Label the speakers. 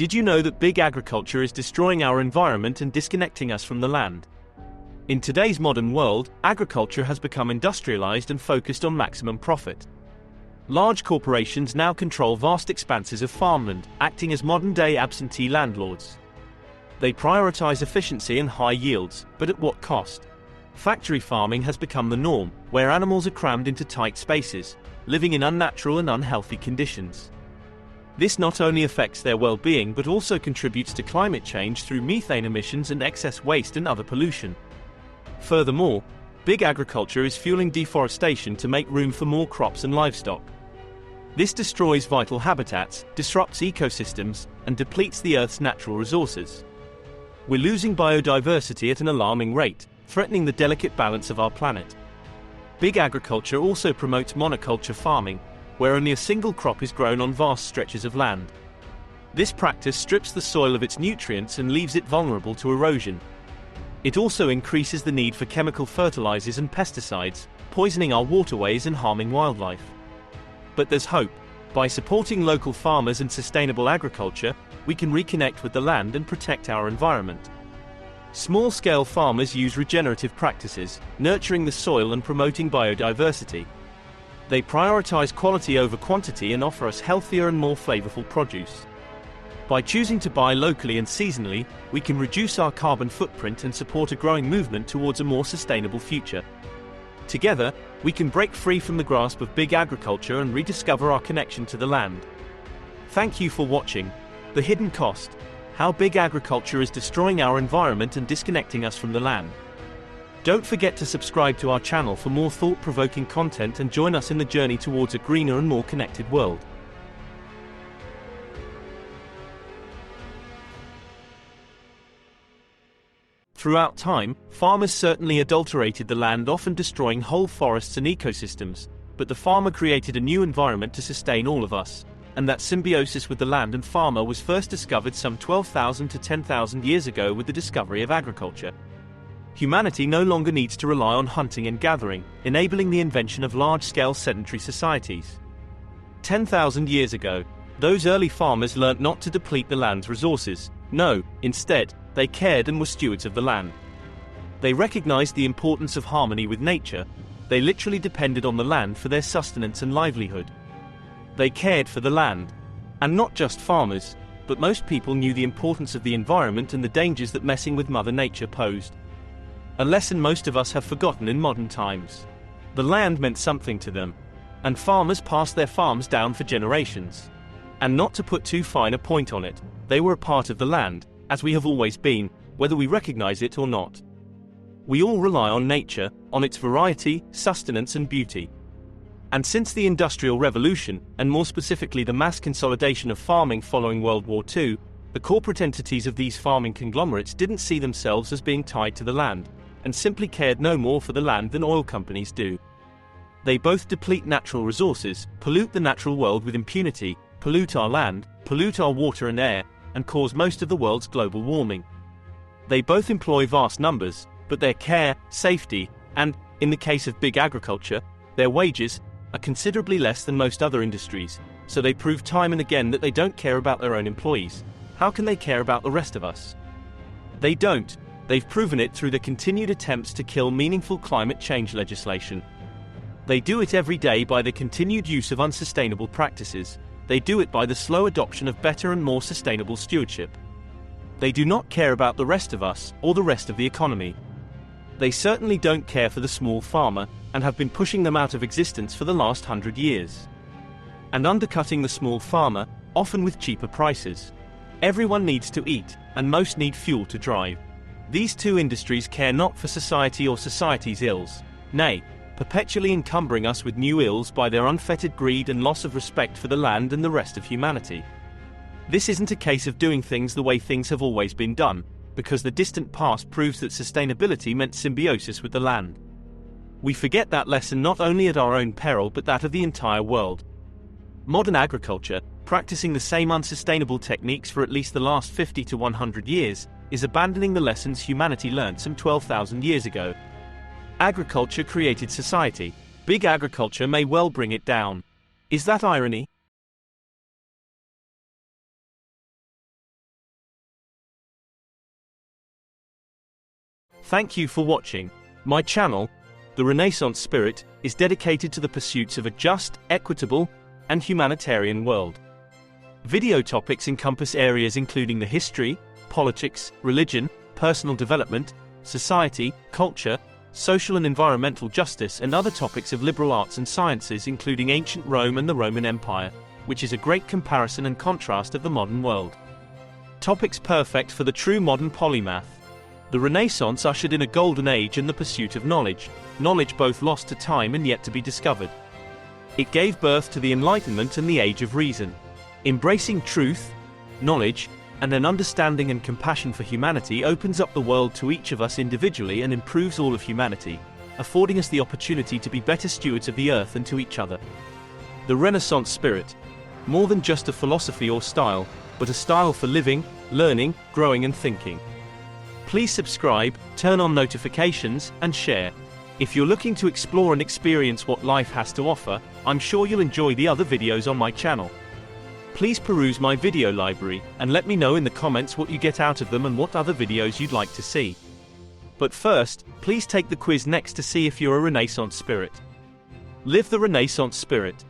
Speaker 1: Did you know that big agriculture is destroying our environment and disconnecting us from the land? In today's modern world, agriculture has become industrialized and focused on maximum profit. Large corporations now control vast expanses of farmland, acting as modern-day absentee landlords. They prioritize efficiency and high yields, but at what cost? Factory farming has become the norm, where animals are crammed into tight spaces, living in unnatural and unhealthy conditions. This not only affects their well-being but also contributes to climate change through methane emissions and excess waste and other pollution. Furthermore, big agriculture is fueling deforestation to make room for more crops and livestock. This destroys vital habitats, disrupts ecosystems, and depletes the Earth's natural resources. We're losing biodiversity at an alarming rate, threatening the delicate balance of our planet. Big agriculture also promotes monoculture farming, where only a single crop is grown on vast stretches of land. This practice strips the soil of its nutrients and leaves it vulnerable to erosion. It also increases the need for chemical fertilizers and pesticides, poisoning our waterways and harming wildlife. But there's hope. By supporting local farmers and sustainable agriculture, we can reconnect with the land and protect our environment. Small-scale farmers use regenerative practices, nurturing the soil and promoting biodiversity. They prioritize quality over quantity and offer us healthier and more flavorful produce. By choosing to buy locally and seasonally, we can reduce our carbon footprint and support a growing movement towards a more sustainable future. Together, we can break free from the grasp of big agriculture and rediscover our connection to the land. Thank you for watching. The Hidden Cost: How Big Agriculture is Destroying Our Environment and Disconnecting Us from the Land. Don't forget to subscribe to our channel for more thought-provoking content and join us in the journey towards a greener and more connected world. Throughout time, farmers certainly adulterated the land, often destroying whole forests and ecosystems, but the farmer created a new environment to sustain all of us, and that symbiosis with the land and farmer was first discovered some 12,000 to 10,000 years ago with the discovery of agriculture. Humanity no longer needs to rely on hunting and gathering, enabling the invention of large-scale sedentary societies. 10,000 years ago, those early farmers learnt not to deplete the land's resources. No, instead, they cared and were stewards of the land. They recognized the importance of harmony with nature. They literally depended on the land for their sustenance and livelihood. They cared for the land. And not just farmers, but most people knew the importance of the environment and the dangers that messing with Mother Nature posed. A lesson most of us have forgotten in modern times. The land meant something to them, and farmers passed their farms down for generations. And not to put too fine a point on it, they were a part of the land, as we have always been, whether we recognize it or not. We all rely on nature, on its variety, sustenance and beauty. And since the Industrial Revolution, and more specifically the mass consolidation of farming following World War II, the corporate entities of these farming conglomerates didn't see themselves as being tied to the land, and simply cared no more for the land than oil companies do. They both deplete natural resources, pollute the natural world with impunity, pollute our land, pollute our water and air, and cause most of the world's global warming. They both employ vast numbers, but their care, safety, and, in the case of big agriculture, their wages, are considerably less than most other industries, so they prove time and again that they don't care about their own employees. How can they care about the rest of us? They don't. They've proven it through the continued attempts to kill meaningful climate change legislation. They do it every day by the continued use of unsustainable practices. They do it by the slow adoption of better and more sustainable stewardship. They do not care about the rest of us, or the rest of the economy. They certainly don't care for the small farmer, and have been pushing them out of existence for the last 100 years. And undercutting the small farmer, often with cheaper prices. Everyone needs to eat, and most need fuel to drive. These two industries care not for society or society's ills, nay, perpetually encumbering us with new ills by their unfettered greed and loss of respect for the land and the rest of humanity. This isn't a case of doing things the way things have always been done, because the distant past proves that sustainability meant symbiosis with the land. We forget that lesson not only at our own peril but that of the entire world. Modern agriculture, practicing the same unsustainable techniques for at least the last 50 to 100 years, is abandoning the lessons humanity learned some 12,000 years ago. Agriculture created society. Big agriculture may well bring it down. Is that irony? Thank you for watching. My channel, The Renaissance Spirit, is dedicated to the pursuits of a just, equitable, and humanitarian world. Video topics encompass areas including the history, politics, religion, personal development, society, culture, social and environmental justice, and other topics of liberal arts and sciences, including ancient Rome and the Roman Empire, which is a great comparison and contrast of the modern world. Topics perfect for the true modern polymath. The Renaissance ushered in a golden age in the pursuit of knowledge both lost to time and yet to be discovered. It gave birth to the Enlightenment and the Age of Reason. Embracing truth, knowledge, and an understanding and compassion for humanity opens up the world to each of us individually and improves all of humanity, affording us the opportunity to be better stewards of the earth and to each other. The Renaissance spirit, more than just a philosophy or style, but a style for living, learning, growing and thinking. Please subscribe, turn on notifications, and share. If you're looking to explore and experience what life has to offer, I'm sure you'll enjoy the other videos on my channel. Please peruse my video library, and let me know in the comments what you get out of them and what other videos you'd like to see. But first, please take the quiz next to see if you're a Renaissance spirit. Live the Renaissance spirit.